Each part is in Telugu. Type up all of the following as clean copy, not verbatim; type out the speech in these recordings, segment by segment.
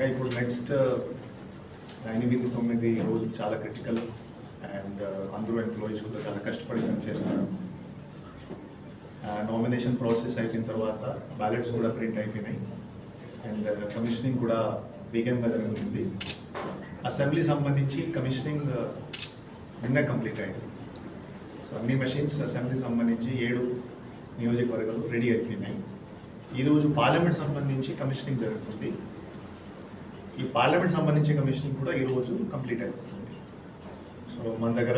ముఖ్యంగా ఇప్పుడు నెక్స్ట్ 8-9 రోజులు చాలా క్రిటికల్ అండ్ అందరూ ఎంప్లాయీస్ కూడా చాలా కష్టపడి పని చేస్తున్నారు. నామినేషన్ ప్రాసెస్ అయిపోయిన తర్వాత బ్యాలెట్స్ కూడా ప్రింట్ అయిపోయినాయి అండ్ కమిషనింగ్ కూడా వేగంగా జరుగుతుంది. అసెంబ్లీ సంబంధించి కమిషనింగ్ నిన్న కంప్లీట్ అయింది. సో అన్ని మెషిన్స్ అసెంబ్లీ సంబంధించి 7 నియోజకవర్గాలు రెడీ అయిపోయినాయి. ఈరోజు పార్లమెంట్ సంబంధించి కమిషనింగ్ జరుగుతుంది. ఈ పార్లమెంట్ సంబంధించి కమిషనింగ్ కూడా ఈరోజు కంప్లీట్ అయిపోతుంది. సో మన దగ్గర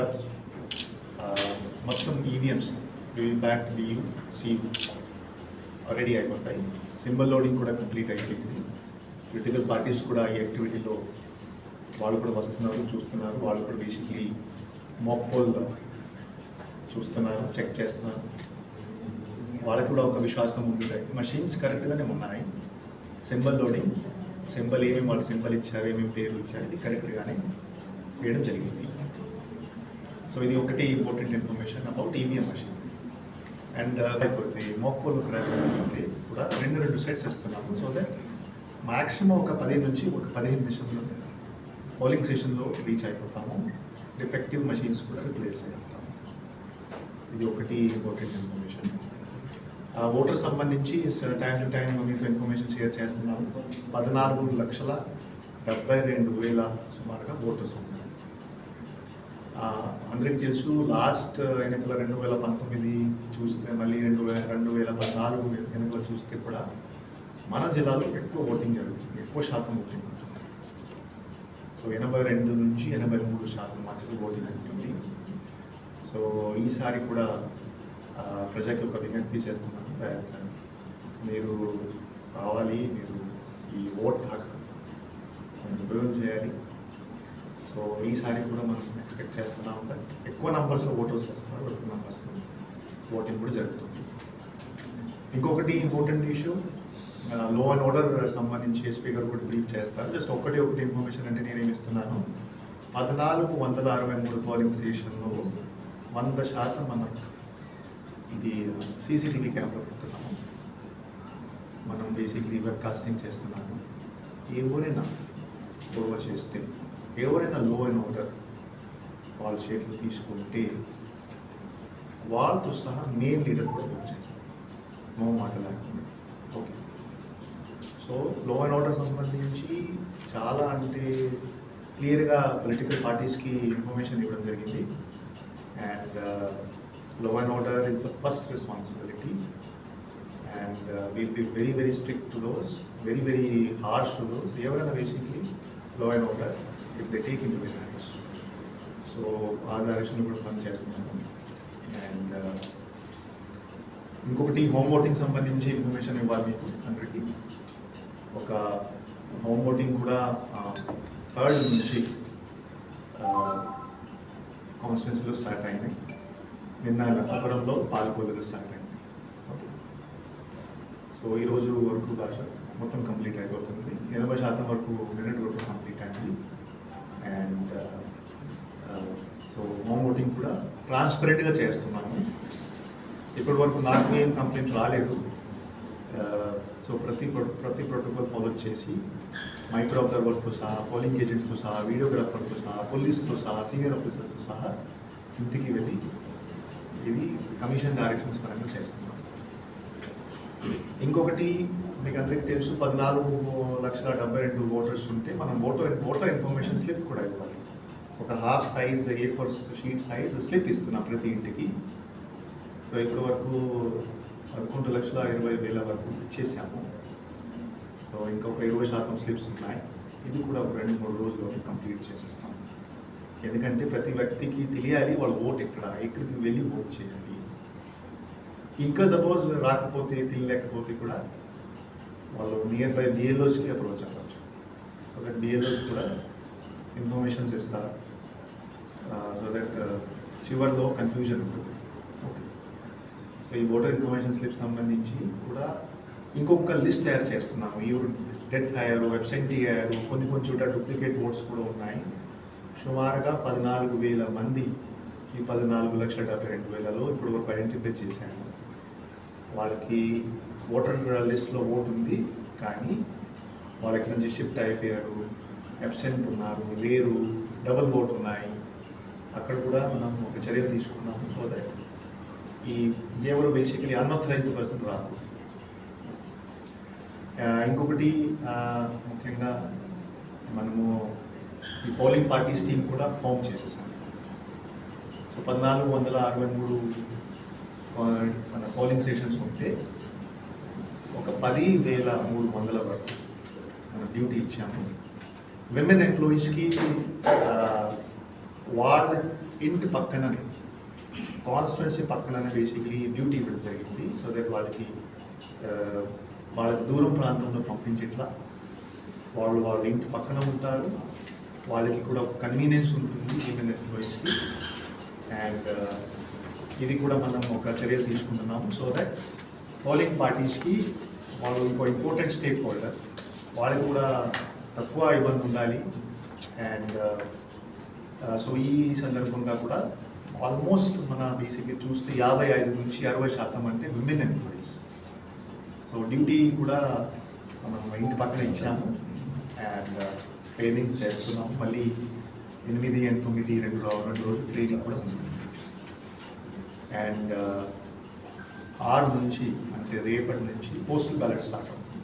మొత్తం EVMs VVPAT BU CU ready అయిపోతాయి. సింబల్ లోడింగ్ కూడా కంప్లీట్ అయిపోయింది. పొలిటికల్ పార్టీస్ కూడా ఈ యాక్టివిటీలో వాళ్ళు కూడా వస్తున్నారు, చూస్తున్నారు. వాళ్ళు కూడా బేసిక్లీ మాక్ పోల్ చూస్తున్నారు, చెక్ చేస్తున్నారు. వాళ్ళకి కూడా ఒక విశ్వాసం ఉంది. మషిన్స్ కరెక్ట్గానే ఉన్నాయి. సింబల్ లోడింగ్, సింబల్ ఏమేమి వాళ్ళు సింబల్ ఇచ్చారు, ఏమేమి పేరు ఇచ్చారు, ఇది కరెక్ట్గానే వేయడం జరిగింది. సో ఇది ఒకటి important information about EVM machine. And అయిపోతే మాక్ పోల్ అయితే కూడా 2 సెట్స్ ఇస్తున్నాము. సో దట్ మ్యాక్సిమం ఒక 10 నుంచి 15 నిమిషంలో పోలింగ్ సెషన్లో రీచ్ అయిపోతాము. డిఫెక్టివ్ మషిన్స్ కూడా రిప్లేస్ చేస్తాము. ఇది ఒకటి ఇంపార్టెంట్ ఇన్ఫర్మేషన్. ఓటర్ సంబంధించి టైం టు టైం మీతో ఇన్ఫర్మేషన్ షేర్ చేస్తున్నాము. 14,72,000 సుమారుగా ఓటర్స్ ఉన్నారు. అందరికీ తెలుసు, లాస్ట్ ఎన్నికల 2019 చూస్తే, మళ్ళీ 2014 ఎన్నికలు చూస్తే కూడా మన జిల్లాలో ఎక్కువ ఓటింగ్ జరుగుతుంది, ఎక్కువ శాతం ఓటింగ్ ఉంటుంది. సో 82 నుంచి 83% మధ్యలో ఓటింగ్ ఉంటుంది. సో ఈసారి కూడా ప్రజకి ఒక విజ్ఞప్తి చేస్తున్నాను, మీరు రావాలి, మీరు ఈ ఓట్ హక్కు ఉపయోగం చేయాలి. సో ఈసారి కూడా మనం ఎక్స్పెక్ట్ చేస్తున్నాం దట్ ఎక్కువ నెంబర్స్లో ఓటర్స్ వస్తున్నారు, ఎక్కువ నెంబర్స్లో ఓటింగ్ కూడా జరుగుతుంది. ఇంకొకటి ఇంపార్టెంట్ ఇష్యూ, లో అండ్ ఆర్డర్ సంబంధించి ఎస్పీ గారు కూడా బ్రీఫ్ చేస్తారు. జస్ట్ ఒకటి ఇన్ఫర్మేషన్ అంటే నేనేమి ఇస్తున్నాను, 1463 పోలింగ్ స్టేషన్లో 100% మనం ఇది సీసీటీవీ కెమెరా పెడుతున్నాము. మనం బేసిక్లీ వెబ్కాస్టింగ్ చేస్తున్నాము. ఎవరైనా గొడవ చేస్తే, ఎవరైనా లో అండ్ ఆర్డర్ వాళ్ళ చేతులు తీసుకుంటే వాళ్ళతో సహా మెయిన్ లీడర్ కూడా బుక్ చేస్తాం, నో మాట లేకుండా. ఓకే, సో లో అండ్ ఆర్డర్ సంబంధించి చాలా అంటే క్లియర్గా పొలిటికల్ పార్టీస్కి ఇన్ఫర్మేషన్ ఇవ్వడం జరిగింది. And law and order is the first responsibility, and we'll be very, very strict to those, very, very harsh to those. Everyone basically law and order if they take into their hands. So our direction కూడా పనిచేస్తున్నాము. అండ్ ఇంకొకటి హోమ్ ఓటింగ్ సంబంధించి ఇన్ఫర్మేషన్ ఇవ్వాలి మీకు అందరికీ. ఒక హోమ్ ఓటింగ్ కూడా 3rd నుంచి కాన్స్టిట్యున్సీలో స్టార్ట్ అయినాయి. నిన్న నర్సాపురంలో పాలకొల్లులో స్టార్ట్ అయింది. ఓకే, సో ఈరోజు వరకు భాష మొత్తం కంప్లీట్ అయిపోతుంది. 80% వరకు నిన్నటి వరకు కంప్లీట్ అయింది. అండ్ సో హోమ్ ఓటింగ్ కూడా ట్రాన్స్పరెంట్గా చేస్తున్నాము. ఇప్పటి వరకు నాకు ఏం కంప్లైంట్ రాలేదు. సో ప్రతి ప్రోటోకాల్ ఫాలో చేసి మైక్రో అబ్జర్వర్తో సహా, పోలింగ్ ఏజెంట్స్తో సహా, వీడియోగ్రాఫర్తో సహా, పోలీస్తో సహా, సీనియర్ ఆఫీసర్తో సహా ఇంటికి వెళ్ళి ఇది కమిషన్ డైరెక్షన్స్ పరంగా చేస్తున్నాం. ఇంకొకటి మీకు అందరికీ తెలుసు, 14,72,000 ఓటర్స్ ఉంటే మనం ఓటర్ ఇన్ఫర్మేషన్ స్లిప్ కూడా ఇవ్వాలి. ఒక half size A4 sheet size slip ఇస్తున్నాం ప్రతి ఇంటికి. సో ఇప్పటి వరకు 11,20,000 వరకు ఇచ్చేసాము. సో ఇంకొక 20% స్లిప్స్ ఉన్నాయి. ఇది కూడా 2-3 రోజుల్లో కంప్లీట్ చేసేస్తాం. ఎందుకంటే ప్రతి వ్యక్తికి తెలియాలి వాళ్ళ ఓట్ ఎక్కడికి వెళ్ళి ఓట్ చేయాలి. ఇంకా సపోజ్ రాకపోతే, తెలియలేకపోతే కూడా వాళ్ళు నియర్ బై BLOస్కి అప్రోచ్ అవ్వచ్చు. సో దట్ BLOస్ కూడా ఇన్ఫర్మేషన్స్ ఇస్తారు. సో దట్ చివరిలో కన్ఫ్యూజన్ ఉంటుంది. ఓకే, సో ఈ ఓటర్ ఇన్ఫర్మేషన్ స్లిప్ సంబంధించి కూడా ఇంకొక లిస్ట్ తయారు చేస్తున్నాము. ఎవరు డెత్ అయ్యారు, అబ్సెంటీ అయ్యారు, కొన్ని చోట డూప్లికేట్ ఓట్స్ కూడా ఉన్నాయి. సుమారుగా 14,000 మంది ఈ 14,72,000లో ఇప్పటి వరకు ఐడెంటిఫై చేశాము. వాళ్ళకి ఓటర్ లిస్ట్లో ఓటు ఉంది, కానీ వాళ్ళకి నుంచి షిఫ్ట్ అయిపోయారు, అబ్సెంట్ ఉన్నారు, లేరు, డబుల్ బోట్ ఉన్నాయి, అక్కడ కూడా మనం ఒక చర్య తీసుకున్నాము. సో దట్ ఈ ఎవరు బేసికలీ అన్ఆథరైజ్డ్ పర్సన్ రాదు. ఇంకొకటి ముఖ్యంగా మనము ఈ పోలింగ్ పార్టీస్ టీం కూడా ఫామ్ చేసేసాం. సో 1463 మన పోలింగ్ స్టేషన్స్ ఉంటే ఒక 10,300 వరకు మనం డ్యూటీ ఇచ్చాము. విమెన్ ఎంప్లాయీస్కి వాళ్ళ ఇంటి పక్కననే, కాన్స్టిట్యున్సీ పక్కననే బేసిక్లీ డ్యూటీ ఇవ్వడం జరిగింది. సో దట్ వాళ్ళకి దూరం ప్రాంతంలో పంపించేట్లా వాళ్ళ ఇంటి పక్కన ఉంటారు, వాళ్ళకి కూడా ఒక కన్వీనియన్స్ ఉంటుంది విమెన్ ఎంప్లాయీస్కి. అండ్ ఇది కూడా మనం ఒక చర్య తీసుకుంటున్నాము. సో దట్ పోలింగ్ పార్టీస్కి వాళ్ళు ఇంకో ఇంపార్టెంట్ స్టేక్ హోల్డర్, వాళ్ళకి కూడా తక్కువ ఇబ్బంది ఉండాలి. అండ్ సో ఈ సందర్భంగా కూడా ఆల్మోస్ట్ మన బేసిక్గా చూస్తే 55 నుంచి 60% అంటే విమెన్ ఎంప్లాయీస్. సో డ్యూటీ కూడా మనం ఇంటి పక్కన ఇచ్చాము అండ్ ట్రైనింగ్స్ చేస్తున్నాము. మళ్ళీ 8 and 9 రెండు రోజులు ట్రైనింగ్ కూడా ఉంది. అండ్ 6 నుంచి అంటే రేపటి నుంచి పోస్టల్ బ్యాలెట్ స్టార్ట్ అవుతుంది.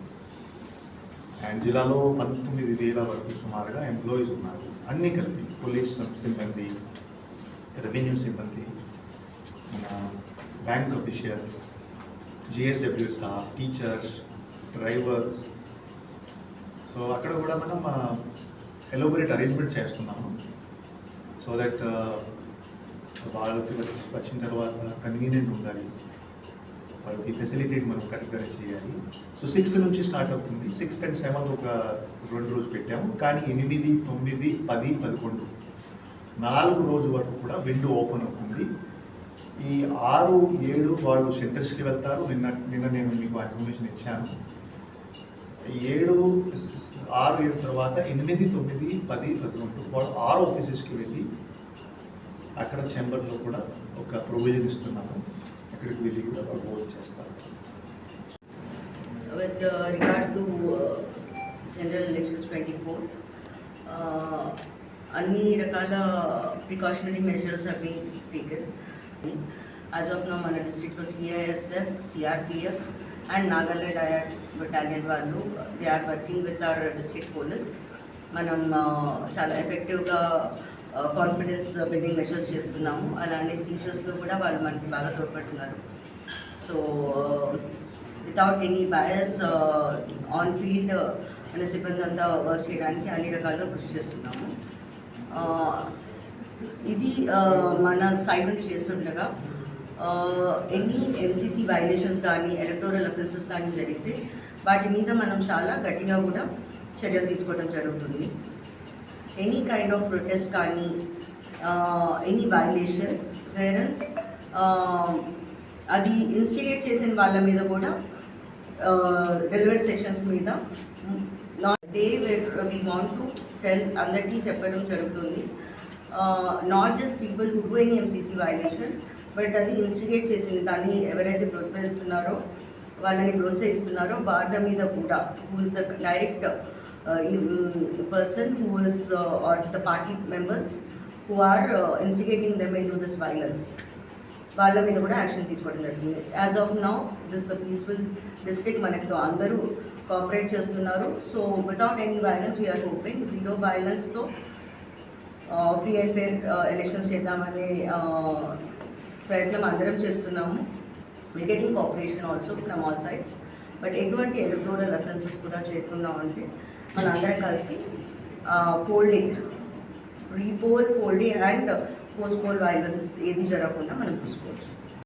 అండ్ జిల్లాలో 19,000 వరకు సుమారుగా ఎంప్లాయీస్ ఉన్నారు, అన్నీ కలిపి పోలీస్ సిబ్బంది, రెవెన్యూ సిబ్బంది, మన bank officials, GSW staff, teachers, drivers. So అక్కడ కూడా మనం ఎలాబొరేట్ అరేంజ్మెంట్ చేస్తున్నాము. సో దట్ వాళ్ళకి వచ్చిన తర్వాత కన్వీనియంట్ ఉండాలి, వాళ్ళకి ఫెసిలిటేట్ మనం కరెక్ట్గా చేయాలి. సో 6th నుంచి స్టార్ట్ అవుతుంది. 6th and 7th ఒక 2 రోజులు పెట్టాము. కానీ 8, 9, 10, 11 4 రోజుల వరకు కూడా విండో ఓపెన్ అవుతుంది. ఈ 6, 7 వాళ్ళు సెంటర్స్కి వెళ్తారు. నిన్న నేను మీకు ఇన్ఫర్మేషన్ ఇచ్చాను. 6, 7 తర్వాత 8, 9, 10, 11 వాళ్ళు 6 ఆఫీసెస్కి వెళ్ళి అక్కడ ఛాంబర్లో కూడా ఒక ప్రొవిజన్ ఇస్తున్నాము. అక్కడికి వెళ్ళి కూడా వాళ్ళు ఓట్ చేస్తారు. With regard to general elections 24, అన్ని రకాల precautionary measures have been taken. As of now మన డిస్ట్రిక్ట్లో CISF, CRPF అండ్ నాగాల్యాండ్ డయాట్ బటాలియన్ వాళ్ళు they are working with our district police. మనం చాలా ఎఫెక్టివ్గా కాన్ఫిడెన్స్ బిల్డింగ్ మెషర్స్ చేస్తున్నాము. అలానే సీజర్స్లో కూడా వాళ్ళు మనకి బాగా తోడ్పడుతున్నారు. So without any bias on field మన సిబ్బంది అంతా వర్క్ చేయడానికి అన్ని రకాలుగా కృషి చేస్తున్నాము. ఇది మన సైడ్ నుండి చేస్తుండగా ఎనీ MCC వైలేషన్స్ కానీ ఎలక్టోరల్ అఫెన్సెస్ కానీ జరిగితే వాటి మీద మనం చాలా గట్టిగా కూడా చర్యలు తీసుకోవడం జరుగుతుంది. ఎనీ కైండ్ ఆఫ్ ప్రొటెస్ట్ కానీ ఎనీ వైలేషన్ వేరే అది ఇన్స్టిగేట్ చేసిన వాళ్ళ మీద కూడా రెలవెంట్ సెక్షన్స్ మీద they we want to tell అందరికీ చెప్పడం జరుగుతుంది. Not just people who do any MCC violation, but అది ఇన్స్టిగేట్ చేసిన దాన్ని ఎవరైతే ప్రోత్సహిస్తున్నారో వాళ్ళని ప్రోత్సహిస్తున్నారో వాళ్ళ మీద కూడా who is the direct person who is or the party members who are instigating them in to this violence, వాళ్ళ మీద కూడా యాక్షన్ తీసుకోవడం జరుగుతుంది. As of now this peaceful district మనతో అందరూ కోఆపరేట్ చేస్తున్నారు. So without any violence we're hoping zero వైలెన్స్తో ఫ్రీ అండ్ ఫేర్ ఎలక్షన్స్ చేద్దామనే ప్రయత్నం అందరం చేస్తున్నాము. We getting cooperation also from all sides. But ఎటువంటి ఎలక్టోరల్ అఫెన్సెస్ కూడా చేయకున్నామంటే మన అందరం కలిసి poll day, pre poll, poll day and post poll violence ఏది జరగకుండా మనం చూసుకోవచ్చు.